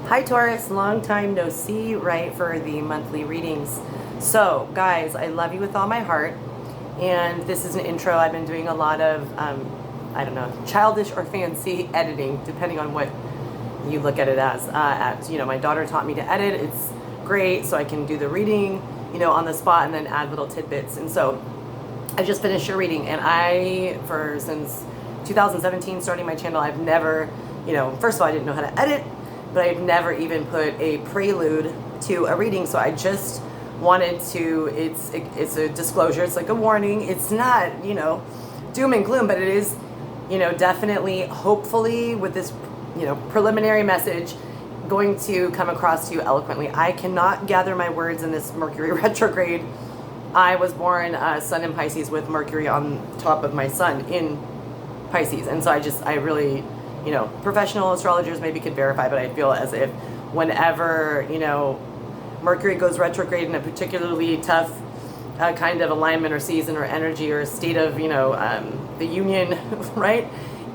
Hi Taurus, long time no see, right, for the monthly readings. So guys, I love you with all my heart, and this is an intro. I've been doing a lot of, I don't know, childish or fancy editing, depending on what you look at it as. My daughter taught me to edit. It's great, so I can do the reading, on the spot and then add little tidbits. And so I just finished your reading, and since 2017, starting my channel, I've never, first of all, I didn't know how to edit, but I've never even put a prelude to a reading. So I just wanted to, it's a disclosure, it's like a warning. It's not, doom and gloom, but it is, definitely, hopefully with this, preliminary message, going to come across to you eloquently. I cannot gather my words in this Mercury retrograde. I was born Sun in Pisces with Mercury on top of my Sun in Pisces. And so I really, professional astrologers maybe could verify, but I feel as if whenever, Mercury goes retrograde in a particularly tough kind of alignment or season or energy or state of, the union, right?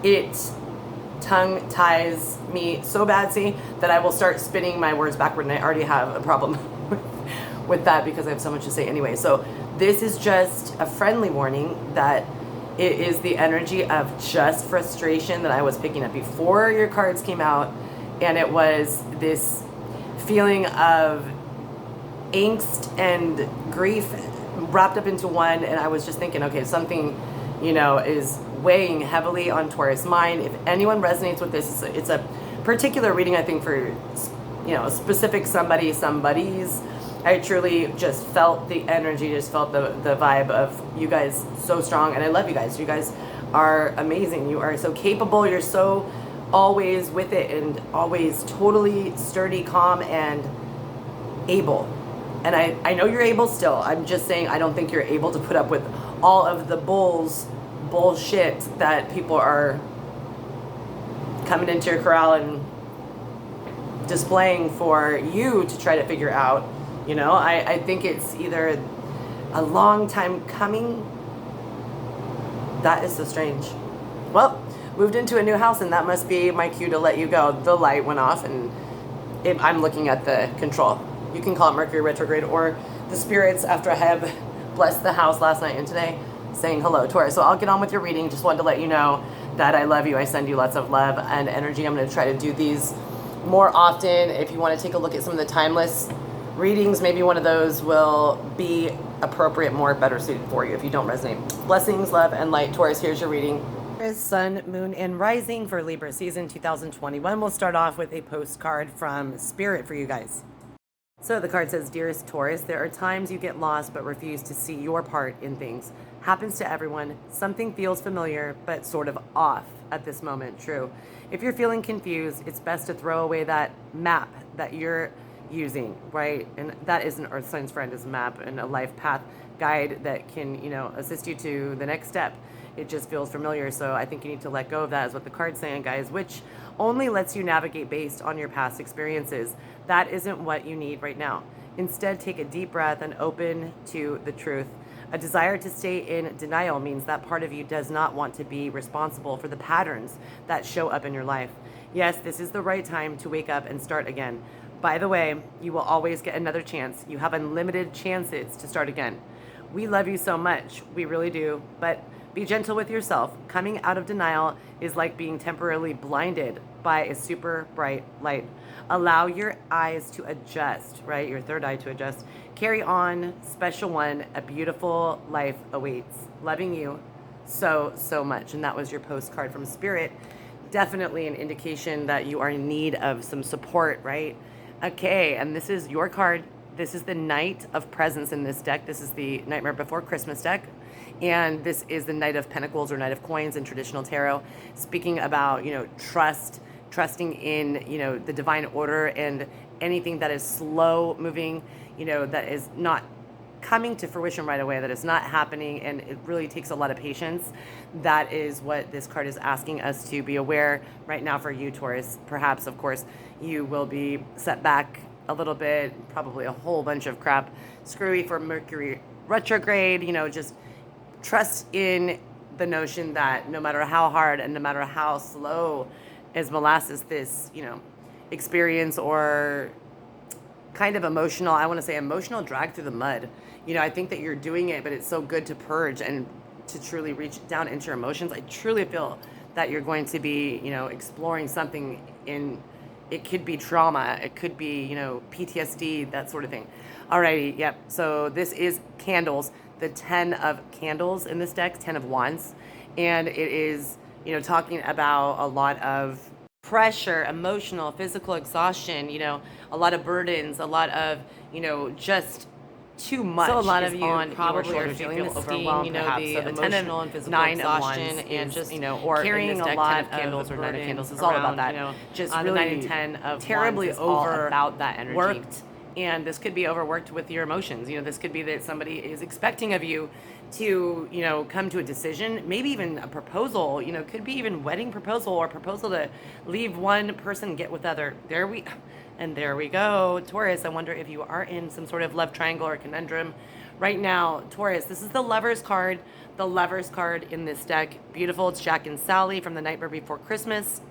It tongue ties me so bad, see, that I will start spinning my words backward, and I already have a problem with that because I have so much to say anyway. So this is just a friendly warning that it is the energy of just frustration that I was picking up before your cards came out, and it was this feeling of angst and grief wrapped up into one. And I was just thinking, okay, something, is weighing heavily on Taurus mind. If anyone resonates with this, it's a particular reading, I think, for, specific somebody's. I truly just felt the energy, just felt the vibe of you guys so strong. And I love you guys. You guys are amazing. You are so capable. You're so always with it and always totally sturdy, calm, and able. And I know you're able still. I'm just saying I don't think you're able to put up with all of the bullshit that people are coming into your corral and displaying for you to try to figure out. I think it's either a long time coming. That is so strange. Well, moved into a new house, and that must be my cue to let you go. The light went off, and I'm looking at the control. You can call it Mercury retrograde or the spirits after I have blessed the house last night and today, saying hello, Taurus. So I'll get on with your reading. Just wanted to let you know that I love you. I send you lots of love and energy. I'm going to try to do these more often. If you want to take a look at some of the timeless readings, maybe one of those will be appropriate, better suited for you if you don't resonate. Blessings, love, and light. Taurus, here's your reading. Sun, Moon, and Rising for Libra season 2021. We'll start off with a postcard from Spirit for you guys. So the card says, Dearest Taurus, there are times you get lost but refuse to see your part in things. Happens to everyone. Something feels familiar but sort of off at this moment. True. If you're feeling confused, it's best to throw away that map that you're using, right? And that is an earth sign's friend, is a map and a life path guide that can, assist you to the next step. It just feels familiar. So I think you need to let go of that, is what the card's saying, guys, which only lets you navigate based on your past experiences. That isn't what you need right now. Instead, take a deep breath and open to the truth. A desire to stay in denial means that part of you does not want to be responsible for the patterns that show up in your life. Yes, this is the right time to wake up and start again. By the way, you will always get another chance. You have unlimited chances to start again. We love you so much. We really do. But be gentle with yourself. Coming out of denial is like being temporarily blinded by a super bright light. Allow your eyes to adjust, right? Your third eye to adjust. Carry on, special one. A beautiful life awaits. Loving you so, so much. And that was your postcard from Spirit. Definitely an indication that you are in need of some support, right? Okay, and this is your card. This is the Knight of Presents in this deck. This is the Nightmare Before Christmas deck. And this is the Knight of Pentacles or Knight of Coins in traditional tarot. Speaking about, trusting in, the divine order and anything that is slow moving, that is not coming to fruition right away, that is not happening, and it really takes a lot of patience. That is what this card is asking us to be aware right now for you, Taurus. Perhaps, of course, you will be set back a little bit, probably a whole bunch of crap, screwy for Mercury retrograde. Just trust in the notion that no matter how hard and no matter how slow as molasses this, experience or kind of emotional, I want to say emotional drag through the mud. You know, I think that you're doing it, but it's so good to purge and to truly reach down into your emotions. I truly feel that you're going to be, you know, exploring something in, it could be trauma, it could be, you know, PTSD, that sort of thing. Alrighty, yep. So this is candles, the 10 of candles in this deck, 10 of wands. And it is, you know, talking about a lot of pressure, emotional, physical exhaustion, you know, a lot of burdens, a lot of, you know, just too much. So a lot of you probably are feeling the sting, you know, perhaps. The emotional and physical exhaustion, and just, you know, or carrying a lot of candles or 9 of candles is all about that. You know, just really 9 and 10 of terribly over about that energy. Worked, and this could be overworked with your emotions. You know, this could be that somebody is expecting of you to, you know, come to a decision, maybe even a proposal, you know, could be even wedding proposal or proposal to leave one person, get with other. There we go, Taurus. I wonder if you are in some sort of love triangle or conundrum right now. Taurus, this is the Lovers card. The Lovers card in this deck. Beautiful. It's Jack and Sally from The Nightmare Before Christmas.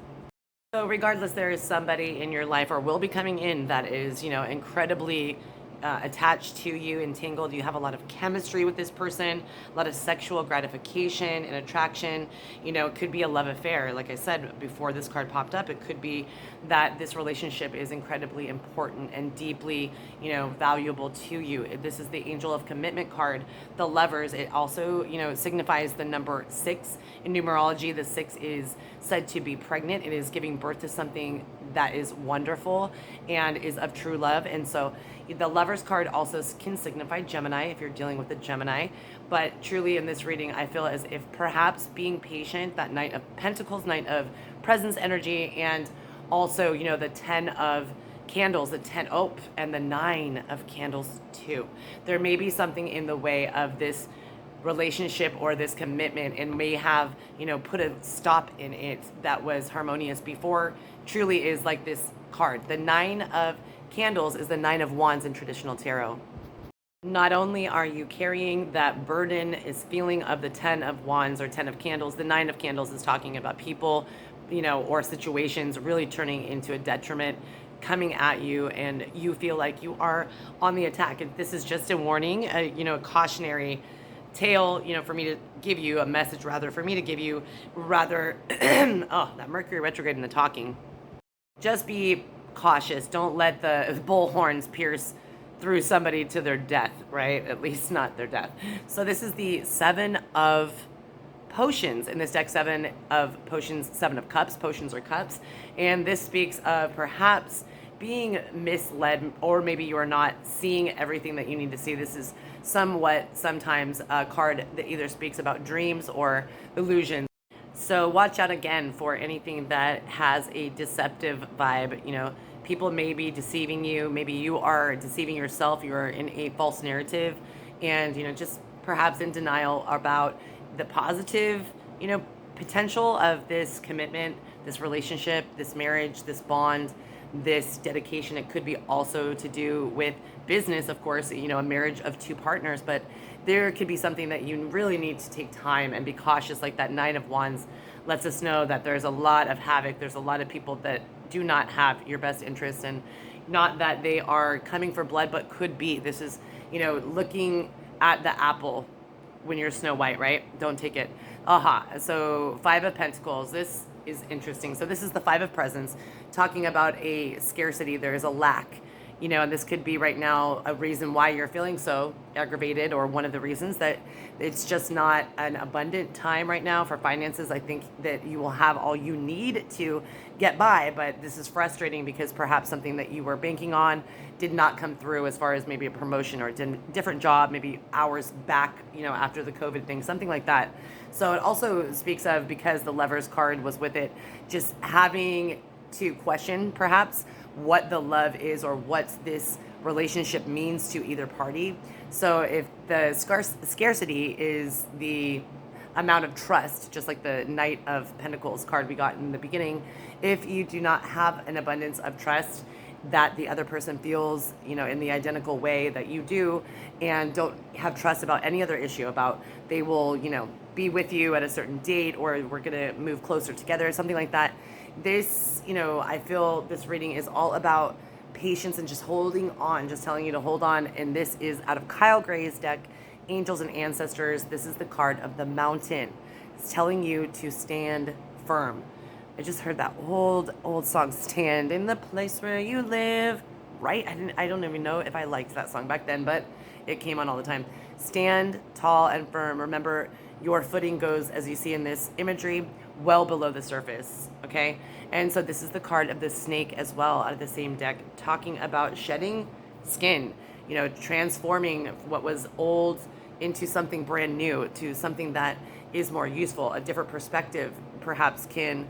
So regardless, there is somebody in your life or will be coming in that is, you know, incredibly attached to you, entangled. You have a lot of chemistry with this person, a lot of sexual gratification and attraction. You know, it could be a love affair. Like I said before this card popped up, it could be that this relationship is incredibly important and deeply, you know, valuable to you. This is the Angel of Commitment card, the Lovers. It also, you know, signifies the number 6 in numerology. The 6 is said to be pregnant. It is giving birth to something that is wonderful and is of true love. And so the Lovers card also can signify Gemini if you're dealing with a Gemini. But truly in this reading, I feel as if perhaps being patient, that Knight of Pentacles, Knight of Presence energy, and also, you know, the 10 of candles, the 10, and the 9 of candles too. There may be something in the way of this relationship or this commitment and may have, you know, put a stop in it that was harmonious before. Truly is like this card. The 9 of candles is the 9 of wands in traditional tarot. Not only are you carrying that burden, is feeling of the 10 of wands or 10 of candles, the 9 of candles is talking about people, you know, or situations really turning into a detriment, coming at you, and you feel like you are on the attack. And this is just a warning, you know, a cautionary tale, you know, for me to give you a message, rather, for me to give you rather, oh, that Mercury retrograde in the talking. Just be cautious. Don't let the bull horns pierce through somebody to their death, right? At least not their death. So this is the 7 of potions in this deck, 7 of potions, 7 of cups. Potions are cups. And this speaks of perhaps being misled, or maybe you are not seeing everything that you need to see. This is somewhat sometimes a card that either speaks about dreams or illusions. So watch out again for anything that has a deceptive vibe. You know, people may be deceiving you. Maybe you are deceiving yourself. You're in a false narrative, and, you know, just perhaps in denial about the positive, you know, potential of this commitment, this relationship, this marriage, this bond, this dedication. It could be also to do with business, of course, you know, a marriage of 2 partners, but there could be something that you really need to take time and be cautious. Like that 9 of wands lets us know that there's a lot of havoc. There's a lot of people that do not have your best interest, and not that they are coming for blood, but could be. This is, you know, looking at the apple when you're Snow White, right? Don't take it. So 5 of Pentacles. This is interesting. So this is the 5 of Presents, talking about a scarcity. There is a lack, you know, and this could be right now a reason why you're feeling so aggravated, or one of the reasons that it's just not an abundant time right now for finances. I think that you will have all you need to get by, but this is frustrating because perhaps something that you were banking on did not come through, as far as maybe a promotion or a different job, maybe hours back, you know, after the COVID thing, something like that. So it also speaks of, because the Lovers card was with it, just having to question perhaps what the love is or what this relationship means to either party. So if the scarcity is the amount of trust, just like the Knight of Pentacles card we got in the beginning, if you do not have an abundance of trust that the other person feels, you know, in the identical way that you do, and don't have trust about any other issue, about they will, you know, be with you at a certain date, or we're going to move closer together, something like that, this, I feel this reading is all about patience and just holding on, just telling you to hold on. And this is out of Kyle Gray's deck, Angels and Ancestors. This is the card of the Mountain. It's telling you to stand firm. I just heard that old song, Stand in the Place Where You Live, right? I don't even know if I liked that song back then, but it came on all the time. Stand tall and firm. Remember, your footing goes, as you see in this imagery, well below the surface, okay? And so this is the card of the snake as well, out of the same deck, talking about shedding skin, transforming what was old into something brand new, to something that is more useful. A different perspective perhaps can,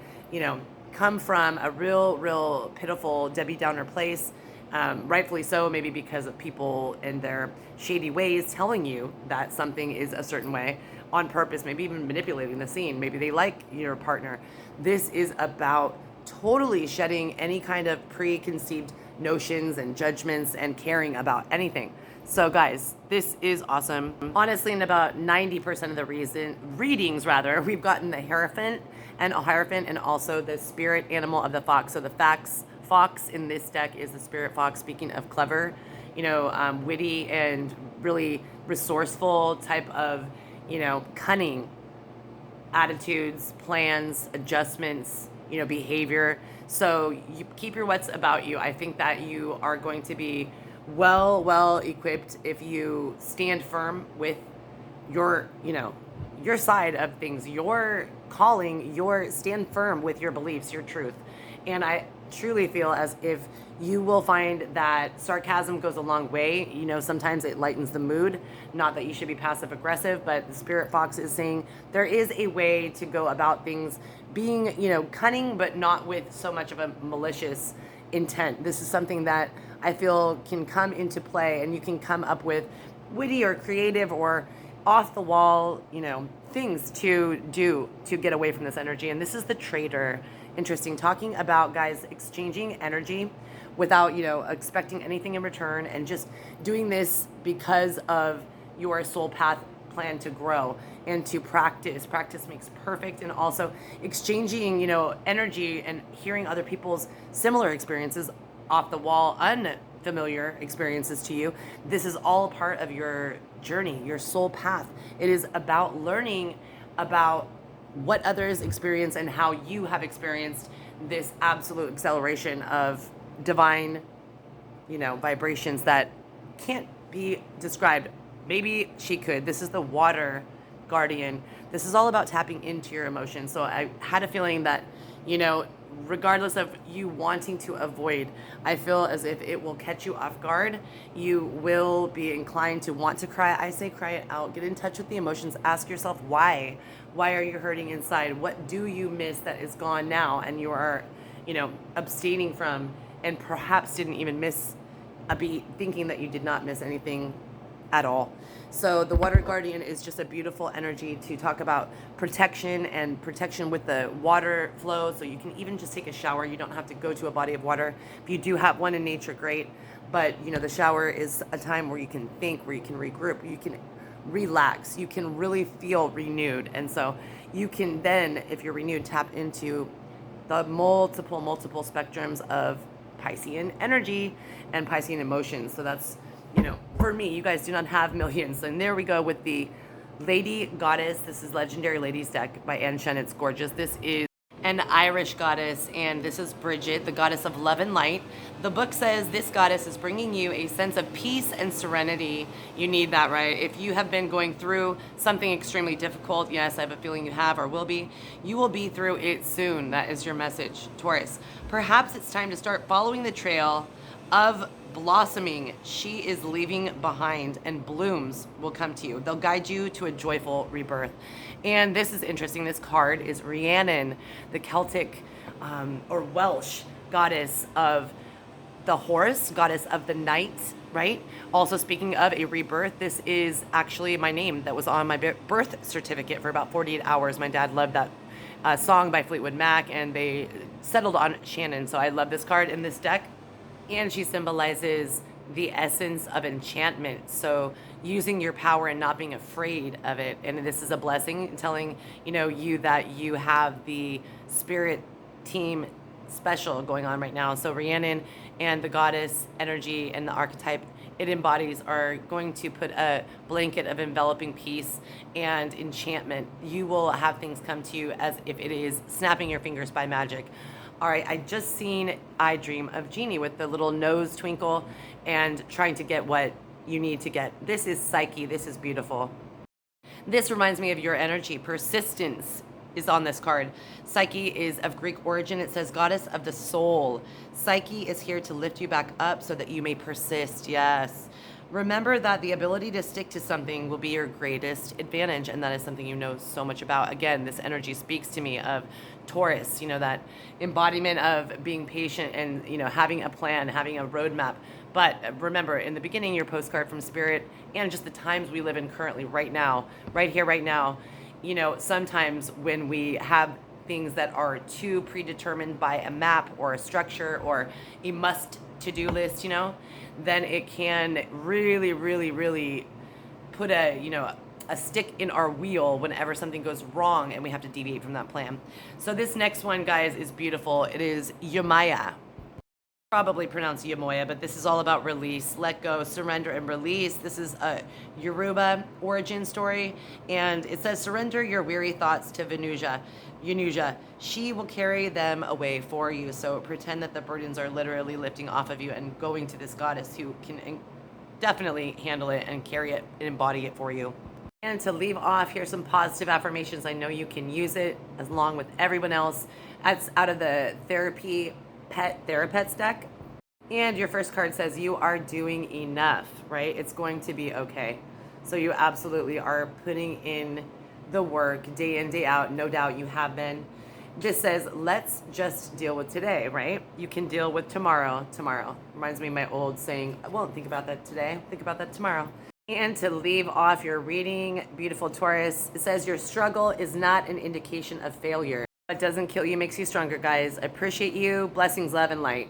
come from a real pitiful Debbie Downer place, rightfully so, maybe because of people and their shady ways telling you that something is a certain way on purpose, maybe even manipulating the scene. Maybe they like your partner. This is about totally shedding any kind of preconceived notions and judgments and caring about anything. So guys, this is awesome. Honestly, in about 90% of the readings, we've gotten the Hierophant, and also the spirit animal of the fox. So the fox in this deck is the spirit fox, speaking of clever, witty and really resourceful type of, cunning attitudes, plans, adjustments, behavior. So you keep your wits about you. I think that you are going to be well equipped if you stand firm with your side of things, your calling, stand firm with your beliefs, your truth. And I truly feel as if you will find that sarcasm goes a long way. Sometimes it lightens the mood. Not that you should be passive aggressive, but the spirit fox is saying there is a way to go about things being, cunning, but not with so much of a malicious intent. This is something that I feel can come into play, and you can come up with witty or creative or off the wall, things to do to get away from this energy. And this is the Traitor. Interesting, talking about, guys, exchanging energy without, expecting anything in return, and just doing this because of your soul path plan to grow and to practice. Practice makes perfect. And also exchanging, energy and hearing other people's similar experiences, off the wall, unfamiliar experiences to you. This is all part of your journey, your soul path. It is about learning about what others experience and how you have experienced this absolute acceleration of divine, vibrations that can't be described. Maybe she could. This is the Water Guardian. This is all about tapping into your emotions. So I had a feeling that, regardless of you wanting to avoid, I feel as if it will catch you off guard. You will be inclined to want to cry. I say cry it out. Get in touch with the emotions. Ask yourself why. Why are you hurting inside? What do you miss that is gone now and you are, abstaining from, and perhaps didn't even miss a beat, thinking that you did not miss anything at all. So the Water Guardian is just a beautiful energy to talk about protection, and protection with the water flow. So you can even just take a shower. You don't have to go to a body of water. If you do have one in nature, great. But the shower is a time where you can think, where you can regroup, you can relax, you can really feel renewed. And so you can then, if you're renewed, tap into the multiple spectrums of Piscean energy and Piscean emotions. So that's, for me, you guys do not have millions. And there we go with the Lady Goddess. This is Legendary Ladies deck by Anne Shen. It's gorgeous. This is an Irish goddess, and this is Bridget, the goddess of love and light. The book says this goddess is bringing you a sense of peace and serenity. You need that, right? If you have been going through something extremely difficult, yes, I have a feeling you have or will be, you will be through it soon. That is your message, Taurus. Perhaps it's time to start following the trail of blossoming. She is leaving behind, and blooms will come to you. They'll guide you to a joyful rebirth. And this is interesting. This card is Rhiannon, the Celtic or Welsh goddess of the horse, goddess of the night, right? Also, speaking of a rebirth, this is actually my name that was on my birth certificate for about 48 hours. My dad loved that song by Fleetwood Mac, and they settled on Shannon. So I love this card in this deck. And she symbolizes the essence of enchantment. So using your power and not being afraid of it. And this is a blessing, telling, you that you have the spirit team special going on right now. So Rhiannon and the goddess energy and the archetype it embodies are going to put a blanket of enveloping peace and enchantment. You will have things come to you as if it is snapping your fingers by magic. All right, I just seen I Dream of Jeannie with the little nose twinkle and trying to get what you need to get. This is Psyche. This is beautiful. This reminds me of your energy. Persistence is on this card. Psyche is of Greek origin. It says goddess of the soul. Psyche is here to lift you back up so that you may persist. Yes. Remember that the ability to stick to something will be your greatest advantage, and that is something you know so much about. Again, this energy speaks to me of Taurus, you know, that embodiment of being patient and, you know, having a plan, having a roadmap. But remember, in the beginning, your postcard from Spirit and just the times we live in currently, right now, right here, right now, you know, sometimes when we have things that are too predetermined by a map or a structure or a must to-do list, you know, then it can really, really, really put a, you know, a stick in our wheel whenever something goes wrong and we have to deviate from that plan. So this next one, guys, is beautiful. It is Yamaya. Probably pronounced Yamoya, but this is all about release, let go, surrender, and release. This is a Yoruba origin story, and it says, surrender your weary thoughts to Yanuja. She will carry them away for you. So pretend that the burdens are literally lifting off of you and going to this goddess who can definitely handle it and carry it and embody it for you. And to leave off, here's some positive affirmations. I know you can use it along with everyone else. That's out of the Therapets deck. And your first card says you are doing enough, right? It's going to be okay. So you absolutely are putting in the work day in, day out. No doubt you have been. This says, let's just deal with today, right? You can deal with tomorrow. Reminds me of my old saying, I won't think about that today. Think about that tomorrow. And to leave off your reading, beautiful Taurus, it says your struggle is not an indication of failure. What doesn't kill you makes you stronger, guys. I appreciate you. Blessings, love, and light.